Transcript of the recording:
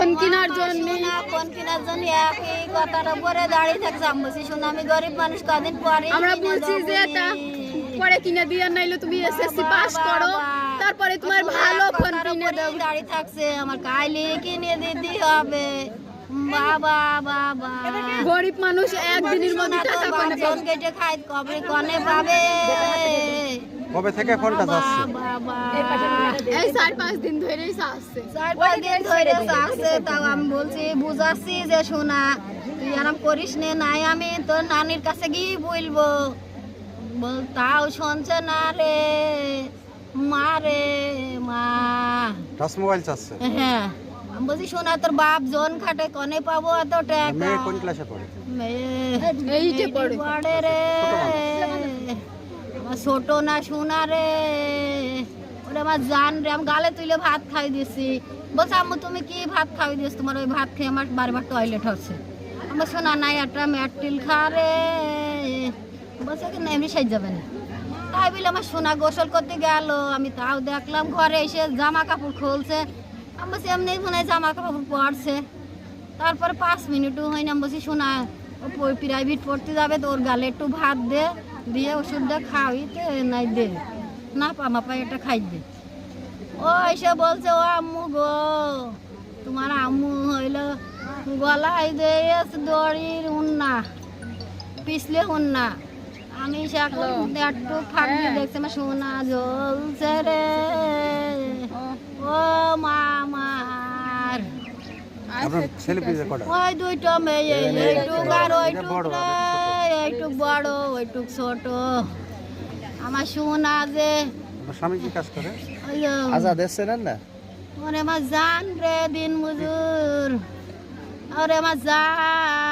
Phone কেনার জন্য phone কেনার জন্য একই কথার উপরে দাঁড়িয়ে থাকছে। আমি বলছি শোনো আমি গরিব মানুষ, কদিন পরে আমরা বলছি যে এটা পরে কিনে দিয়ে নাইলে তুমি এসএসসি পাস করো, তারপরে তোমার ভালো ফোন কিনে দেব। দাঁড়িয়ে থাকছে আমার কাইলে কিনে দিতে হবে। বাবা বাবা গরিব মানুষ একদিনের মধ্যে টাকা কোনে পাবে? কেটে খাই কবে কনে পাবে? কবে থেকে ফোনটা যাচ্ছে? বাবা এই 4-5 দিন ধরেই আসছে। 4-5 দিন ধরে আসছে। তাও আমি বলছি বুঝাচ্ছি যে শোনা তুই আরাম করিস নে, নাই আমি তোর নানির কাছে গিয়ে বলবো। বল তাও শুনছে না রে মা রে মা। টাচ মোবাইল চাচ্ছে। হ্যাঁ আমি বলছি শোনা তোর বাপ জন খাটে কনে পাবো এত টাকা? মেয়ে কোন ক্লাসে পড়ে? এইটে পড়ে। পড়ে রে আমার ছোট না শোনা রে, ওরে আমার জান রে। আমি গালে তুলে ভাত খাই দিছি। বলছে আম্মু তুমি কি ভাত খাই দিস? তোমার ওই ভাত খেয়ে আমার বারবার টয়লেট হচ্ছে। আমার শোনা নাই একটা ম্যাট্রিল খা রে। বলছে কি না এমনি সাইজ যাবে না। তাই বলে আমার সোনা গোসল করতে গেল। আমি তাও দেখলাম ঘরে এসে জামা কাপড় খুলছে। আমি বলছি এমনি মনে হয় জামা কাপড় পরছে। তারপরে 5 মিনিটও হয়নি। আমি বলছি শোনা ও প্রাইভেট পড়তে যাবে তো ওর গালে একটু ভাত দে, দিয়ে ওষুধটা খাওয়াইতে নাই দে না পামা পাই এটা খাই দে। ও এসে বলছে ও আম্মু গো তোমার আম্মু হইল গলায় দিয়েছে দড়ির উন্না, পিছলে উন্না। আমি সে এখন একটু ফাঁকতে দেখছি আমার সোনা জ্বলছে রে ও মা আমার। আপনার ছেলে পিছে কটা? ওই দুইটা মেয়ে, এইটুক আর ওইটুক নাই, এইটুক বড় ওইটুক ছোট। আমার সোনা যে আপনার স্বামী কি কাজ করে? ওই যে আজাদ এসছেন না? ওরে আমার জান রে দিন মজুর, ওরে আমার জান।